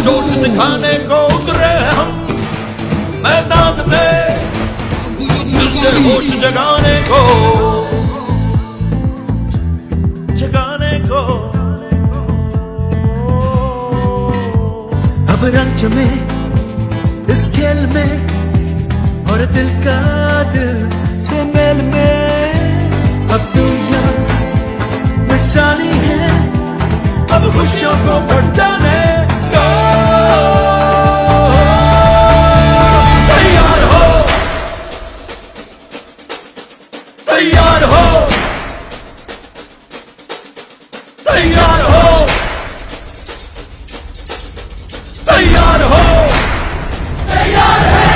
जोश दिखाने को उतरे हम मैदान में, दिल से होश जगाने को, जगाने को। अब रंग में इस खेल में और दिल का दिल से मेल में, अब दुनिया मिट जानी है, अब खुशियों को बढ़ जाने दो। तैयार हो, तैयार हो, तैयार हो, तैयार हो, तैयार है।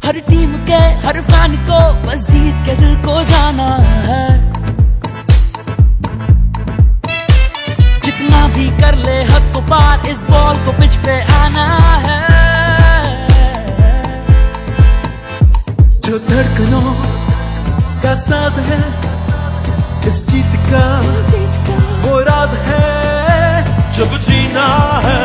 हर टीम के हर फैन को बस जीत के दिल को जाना है, जितना भी कर ले हद को पार, इस बॉल को पिच पे आना है। जो धड़कनों का साज है, इस जीत का वो राज है, जब जीना है